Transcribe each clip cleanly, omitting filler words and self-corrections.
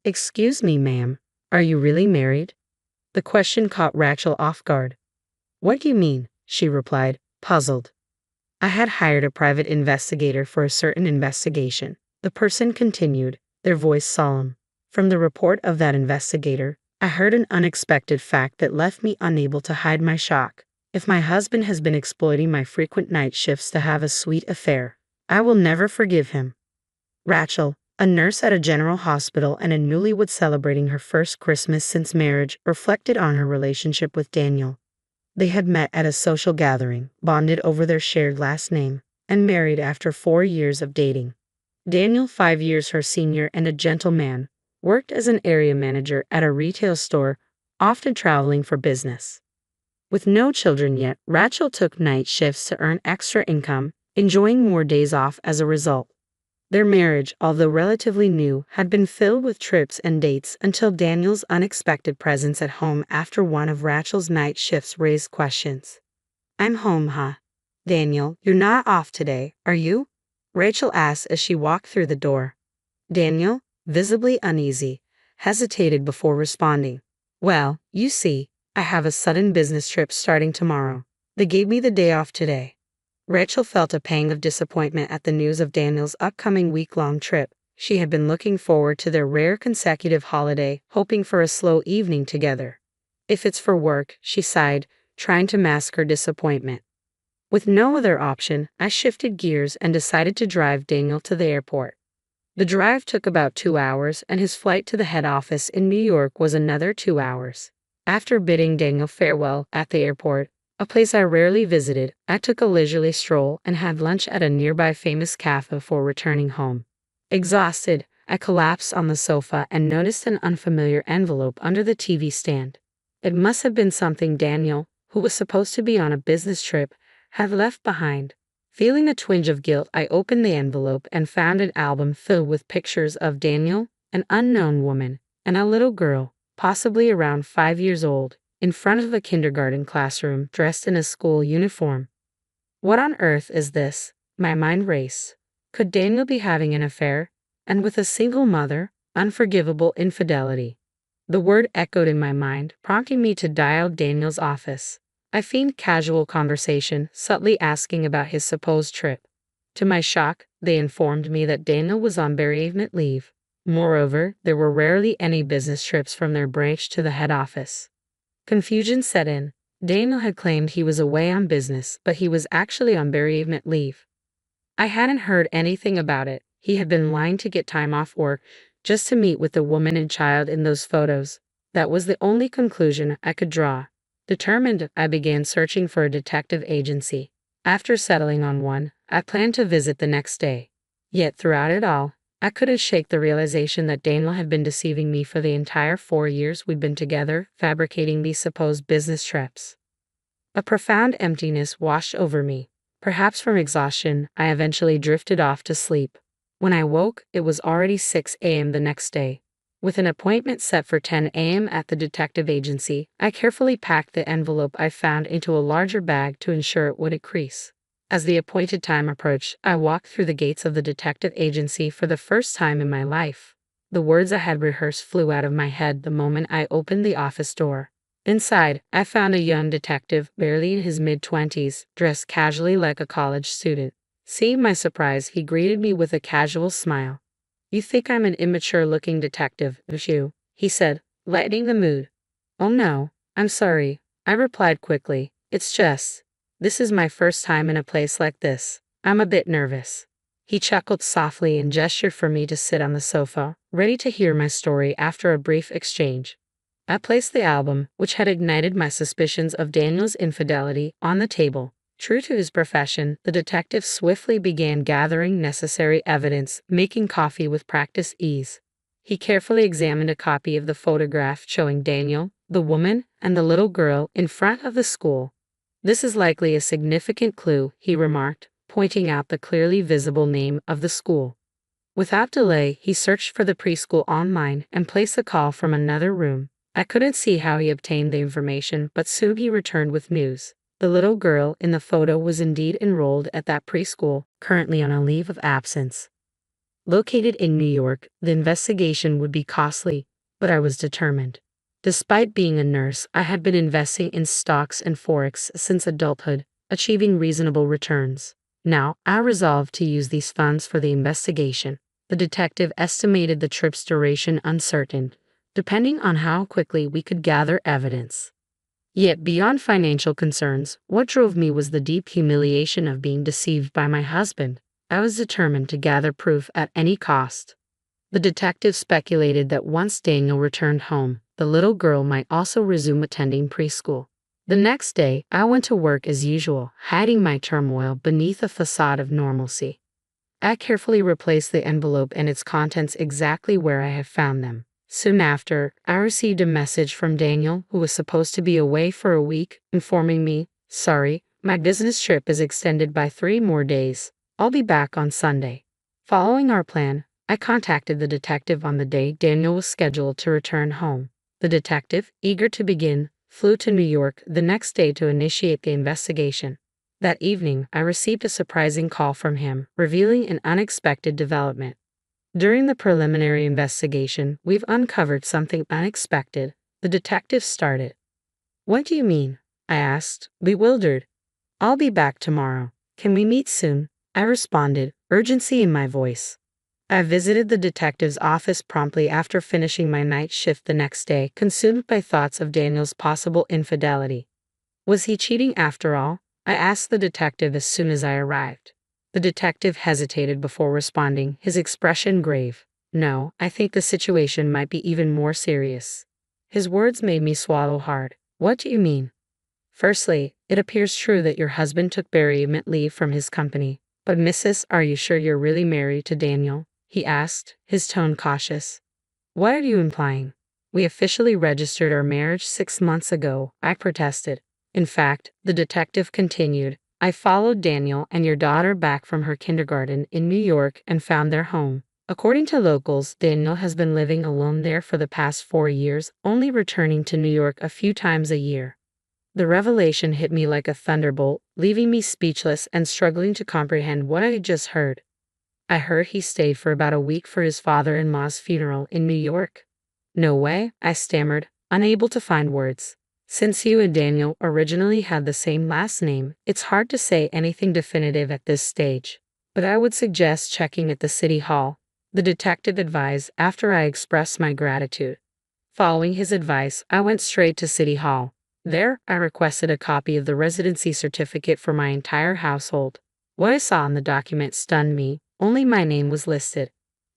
Excuse me, ma'am. Are you really married? The question caught Rachel off guard. What do you mean? She replied, puzzled. I had hired a private investigator for a certain investigation. The person continued, their voice solemn. From the report of that investigator, I heard an unexpected fact that left me unable to hide my shock. If my husband has been exploiting my frequent night shifts to have a sweet affair, I will never forgive him. Rachel, a nurse at a general hospital and a newlywed celebrating her first Christmas since marriage, reflected on her relationship with Daniel. They had met at a social gathering, bonded over their shared last name, and married after 4 years of dating. Daniel, 5 years her senior and a gentleman, worked as an area manager at a retail store, often traveling for business. With no children yet, Rachel took night shifts to earn extra income, enjoying more days off as a result. Their marriage, although relatively new, had been filled with trips and dates until Daniel's unexpected presence at home after one of Rachel's night shifts raised questions. I'm home, huh? Daniel, you're not off today, are you? Rachel asked as she walked through the door. Daniel, visibly uneasy, hesitated before responding. Well, you see, I have a sudden business trip starting tomorrow. They gave me the day off today. Rachel felt a pang of disappointment at the news of Daniel's upcoming week-long trip. She had been looking forward to their rare consecutive holiday, hoping for a slow evening together. If it's for work, she sighed, trying to mask her disappointment. With no other option, I shifted gears and decided to drive Daniel to the airport. The drive took about 2 hours, and his flight to the head office in New York was another 2 hours. After bidding Daniel farewell at the airport, a place I rarely visited, I took a leisurely stroll and had lunch at a nearby famous cafe before returning home. Exhausted, I collapsed on the sofa and noticed an unfamiliar envelope under the TV stand. It must have been something Daniel, who was supposed to be on a business trip, had left behind. Feeling a twinge of guilt, I opened the envelope and found an album filled with pictures of Daniel, an unknown woman, and a little girl, possibly around 5 years old, in front of a kindergarten classroom dressed in a school uniform. What on earth is this? My mind raced. Could Daniel be having an affair? And with a single mother? Unforgivable infidelity. The word echoed in my mind, prompting me to dial Daniel's office. I feigned casual conversation, subtly asking about his supposed trip. To my shock, they informed me that Daniel was on bereavement leave. Moreover, there were rarely any business trips from their branch to the head office. Confusion set in. Daniel had claimed he was away on business, but he was actually on bereavement leave. I hadn't heard anything about it. He had been lying to get time off work, just to meet with the woman and child in those photos. That was the only conclusion I could draw. Determined, I began searching for a detective agency. After settling on one, I planned to visit the next day. Yet throughout it all, I couldn't shake the realization that Daniel had been deceiving me for the entire 4 years we'd been together, fabricating these supposed business trips. A profound emptiness washed over me. Perhaps from exhaustion, I eventually drifted off to sleep. When I woke, it was already 6 a.m. the next day. With an appointment set for 10 a.m. at the detective agency, I carefully packed the envelope I found into a larger bag to ensure it wouldn't crease. As the appointed time approached, I walked through the gates of the detective agency for the first time in my life. The words I had rehearsed flew out of my head the moment I opened the office door. Inside, I found a young detective, barely in his mid-20s, dressed casually like a college student. Seeing my surprise, he greeted me with a casual smile. "You think I'm an immature-looking detective, don't you?" he said, lightening the mood. "Oh no, I'm sorry," I replied quickly. This is my first time in a place like this. I'm a bit nervous." He chuckled softly and gestured for me to sit on the sofa, ready to hear my story after a brief exchange. I placed the album, which had ignited my suspicions of Daniel's infidelity, on the table. True to his profession, the detective swiftly began gathering necessary evidence, making coffee with practiced ease. He carefully examined a copy of the photograph showing Daniel, the woman, and the little girl in front of the school. "This is likely a significant clue," he remarked, pointing out the clearly visible name of the school. Without delay, he searched for the preschool online and placed a call from another room. I couldn't see how he obtained the information, but soon he returned with news. The little girl in the photo was indeed enrolled at that preschool, currently on a leave of absence. Located in New York, the investigation would be costly, but I was determined. Despite being a nurse, I had been investing in stocks and forex since adulthood, achieving reasonable returns. Now, I resolved to use these funds for the investigation. The detective estimated the trip's duration uncertain, depending on how quickly we could gather evidence. Yet beyond financial concerns, what drove me was the deep humiliation of being deceived by my husband. I was determined to gather proof at any cost. The detective speculated that once Daniel returned home, the little girl might also resume attending preschool. The next day, I went to work as usual, hiding my turmoil beneath a facade of normalcy. I carefully replaced the envelope and its contents exactly where I had found them. Soon after, I received a message from Daniel, who was supposed to be away for a week, informing me, "Sorry, my business trip is extended by 3 more days. I'll be back on Sunday." Following our plan, I contacted the detective on the day Daniel was scheduled to return home. The detective, eager to begin, flew to New York the next day to initiate the investigation. That evening, I received a surprising call from him, revealing an unexpected development. "During the preliminary investigation, we've uncovered something unexpected," the detective started. "What do you mean?" I asked, bewildered. "I'll be back tomorrow. Can we meet soon?" I responded, urgency in my voice. I visited the detective's office promptly after finishing my night shift the next day, consumed by thoughts of Daniel's possible infidelity. Was he cheating after all? I asked the detective as soon as I arrived. The detective hesitated before responding, his expression grave. "No, I think the situation might be even more serious." His words made me swallow hard. "What do you mean?" "Firstly, it appears true that your husband took bereavement leave from his company. But Mrs., are you sure you're really married to Daniel?" he asked, his tone cautious. "What are you implying?" "We officially registered our marriage 6 months ago," I protested. "In fact," the detective continued, "I followed Daniel and your daughter back from her kindergarten in New York and found their home. According to locals, Daniel has been living alone there for the past 4 years, only returning to New York a few times a year." The revelation hit me like a thunderbolt, leaving me speechless and struggling to comprehend what I had just heard. "I heard he stayed for about a week for his father-in-law's funeral in New York." "No way," I stammered, unable to find words. "Since you and Daniel originally had the same last name, it's hard to say anything definitive at this stage. But I would suggest checking at the city hall," the detective advised after I expressed my gratitude. Following his advice, I went straight to City Hall. There, I requested a copy of the residency certificate for my entire household. What I saw in the document stunned me. Only my name was listed.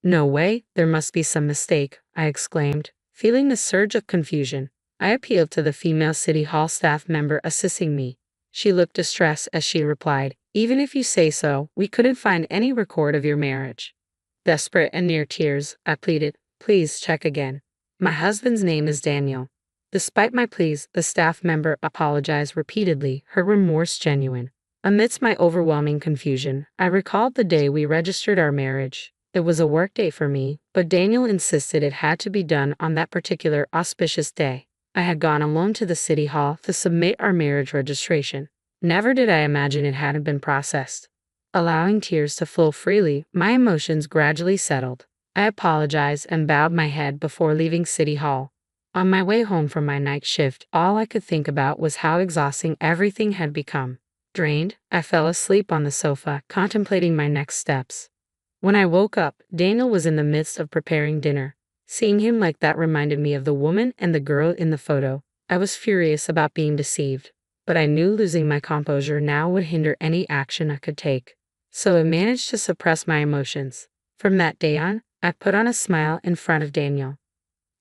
"No way, there must be some mistake," I exclaimed, feeling a surge of confusion. I appealed to the female City Hall staff member assisting me. She looked distressed as she replied, "Even if you say so, we couldn't find any record of your marriage." Desperate and near tears, I pleaded, "Please check again. My husband's name is Daniel." Despite my pleas, the staff member apologized repeatedly, her remorse genuine. Amidst my overwhelming confusion, I recalled the day we registered our marriage. It was a work day for me, but Daniel insisted it had to be done on that particular auspicious day. I had gone alone to the city hall to submit our marriage registration. Never did I imagine it hadn't been processed. Allowing tears to flow freely, my emotions gradually settled. I apologized and bowed my head before leaving City Hall. On my way home from my night shift, all I could think about was how exhausting everything had become. Drained, I fell asleep on the sofa, contemplating my next steps. When I woke up, Daniel was in the midst of preparing dinner. Seeing him like that reminded me of the woman and the girl in the photo. I was furious about being deceived, but I knew losing my composure now would hinder any action I could take. So I managed to suppress my emotions. From that day on, I put on a smile in front of Daniel.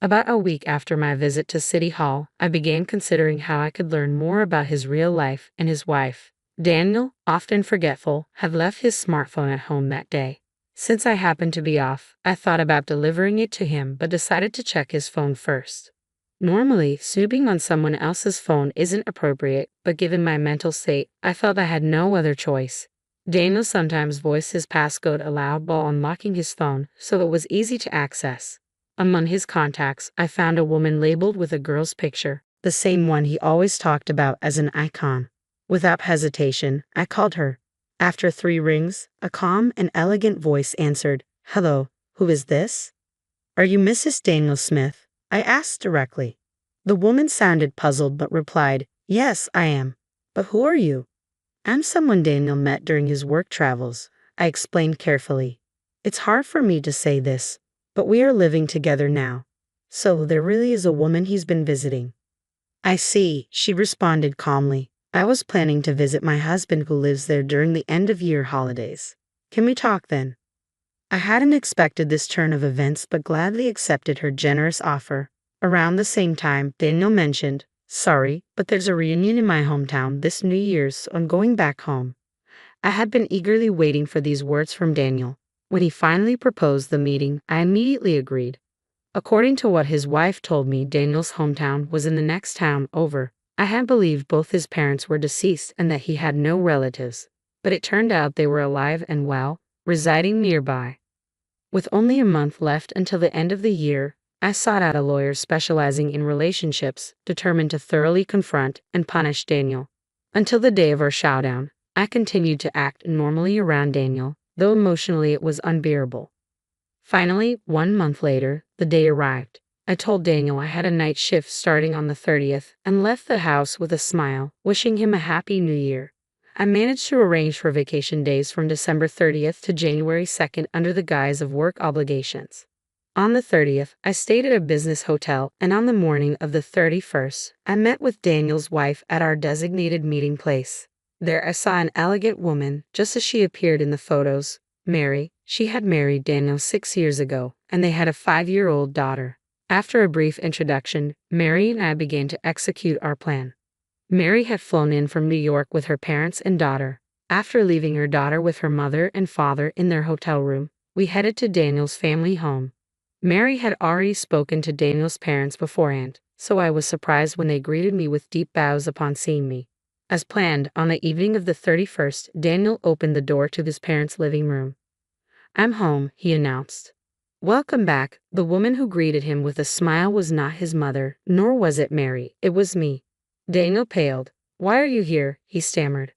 About a week after my visit to City Hall, I began considering how I could learn more about his real life and his wife. Daniel, often forgetful, had left his smartphone at home that day. Since I happened to be off, I thought about delivering it to him but decided to check his phone first. Normally, snooping on someone else's phone isn't appropriate, but given my mental state, I felt I had no other choice. Daniel sometimes voiced his passcode aloud while unlocking his phone, so it was easy to access. Among his contacts, I found a woman labeled with a girl's picture, the same one he always talked about as an icon. Without hesitation, I called her. After 3 rings, a calm and elegant voice answered, "Hello, who is this? Are you Mrs. Daniel Smith?" I asked directly. The woman sounded puzzled but replied, "Yes, I am. But who are you?" "I'm someone Daniel met during his work travels," I explained carefully. "It's hard for me to say this, but we are living together now. So there really is a woman he's been visiting." "I see," she responded calmly. "I was planning to visit my husband who lives there during the end-of-year holidays. Can we talk then?" I hadn't expected this turn of events but gladly accepted her generous offer. Around the same time, Daniel mentioned, "Sorry, but there's a reunion in my hometown this New Year's, so I'm going back home." I had been eagerly waiting for these words from Daniel. When he finally proposed the meeting, I immediately agreed. According to what his wife told me, Daniel's hometown was in the next town over. I had believed both his parents were deceased and that he had no relatives, but it turned out they were alive and well, residing nearby. With only a month left until the end of the year, I sought out a lawyer specializing in relationships, determined to thoroughly confront and punish Daniel. Until the day of our showdown, I continued to act normally around Daniel, though emotionally it was unbearable. Finally, 1 month later, the day arrived. I told Daniel I had a night shift starting on the 30th and left the house with a smile, wishing him a happy new year. I managed to arrange for vacation days from December 30th to January 2nd under the guise of work obligations. On the 30th, I stayed at a business hotel, and on the morning of the 31st, I met with Daniel's wife at our designated meeting place. There I saw an elegant woman, just as she appeared in the photos, Mary. She had married Daniel 6 years ago, and they had a 5-year-old daughter. After a brief introduction, Mary and I began to execute our plan. Mary had flown in from New York with her parents and daughter. After leaving her daughter with her mother and father in their hotel room, we headed to Daniel's family home. Mary had already spoken to Daniel's parents beforehand, so I was surprised when they greeted me with deep bows upon seeing me. As planned, on the evening of the 31st, Daniel opened the door to his parents' living room. "I'm home," he announced. "Welcome back." The woman who greeted him with a smile was not his mother, nor was it Mary. It was me. Daniel paled. "Why are you here?" he stammered.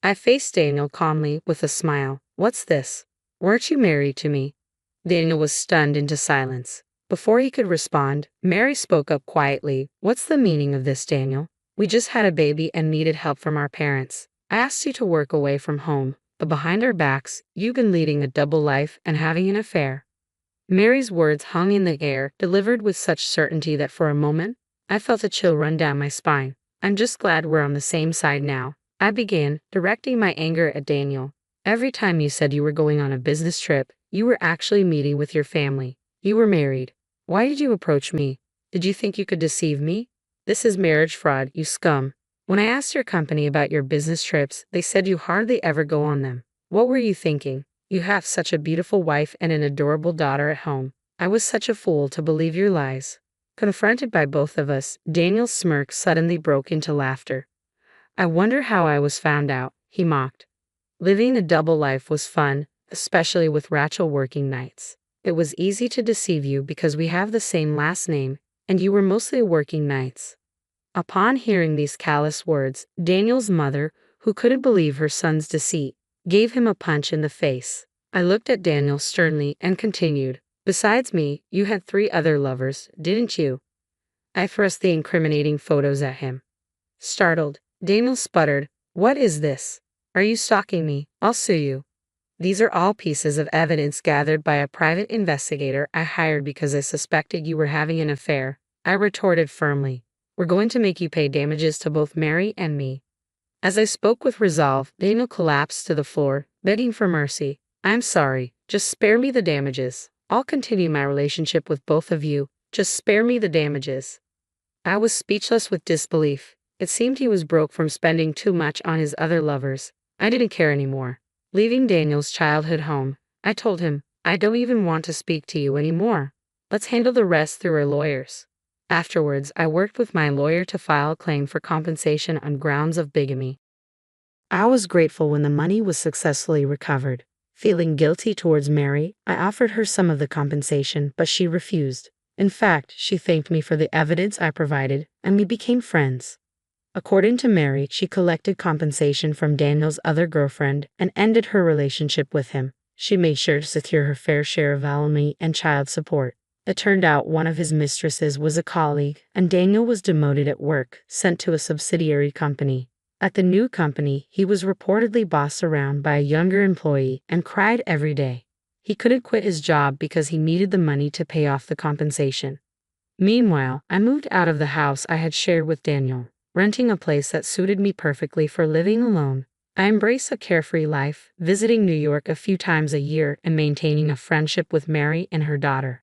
I faced Daniel calmly, with a smile. "What's this? Weren't you married to me?" Daniel was stunned into silence. Before he could respond, Mary spoke up quietly. "What's the meaning of this, Daniel? We just had a baby and needed help from our parents. I asked you to work away from home, but behind our backs, you've been leading a double life and having an affair." Mary's words hung in the air, delivered with such certainty that for a moment, I felt a chill run down my spine. "I'm just glad we're on the same side now," I began, directing my anger at Daniel. "Every time you said you were going on a business trip, you were actually meeting with your family. You were married. Why did you approach me? Did you think you could deceive me? This is marriage fraud, you scum. When I asked your company about your business trips, they said you hardly ever go on them. What were you thinking? You have such a beautiful wife and an adorable daughter at home. I was such a fool to believe your lies." Confronted by both of us, Daniel's smirk suddenly broke into laughter. "I wonder how I was found out," he mocked. "Living a double life was fun, especially with Rachel working nights. It was easy to deceive you because we have the same last name, and you were mostly working nights." Upon hearing these callous words, Daniel's mother, who couldn't believe her son's deceit, gave him a punch in the face. I looked at Daniel sternly and continued, "Besides me, you had 3 other lovers, didn't you?" I thrust the incriminating photos at him. Startled, Daniel sputtered, "What is this? Are you stalking me? I'll sue you." "These are all pieces of evidence gathered by a private investigator I hired because I suspected you were having an affair," I retorted firmly. "We're going to make you pay damages to both Mary and me." As I spoke with resolve, Daniel collapsed to the floor, begging for mercy. "I'm sorry. Just spare me the damages. I'll continue my relationship with both of you. Just spare me the damages." I was speechless with disbelief. It seemed he was broke from spending too much on his other lovers. I didn't care anymore. Leaving Daniel's childhood home, I told him, "I don't even want to speak to you anymore. Let's handle the rest through our lawyers." Afterwards, I worked with my lawyer to file a claim for compensation on grounds of bigamy. I was grateful when the money was successfully recovered. Feeling guilty towards Mary, I offered her some of the compensation, but she refused. In fact, she thanked me for the evidence I provided, and we became friends. According to Mary, she collected compensation from Daniel's other girlfriend and ended her relationship with him. She made sure to secure her fair share of alimony and child support. It turned out one of his mistresses was a colleague, and Daniel was demoted at work, sent to a subsidiary company. At the new company, he was reportedly bossed around by a younger employee and cried every day. He couldn't quit his job because he needed the money to pay off the compensation. Meanwhile, I moved out of the house I had shared with Daniel, renting a place that suited me perfectly for living alone. I embrace a carefree life, visiting New York a few times a year and maintaining a friendship with Mary and her daughter.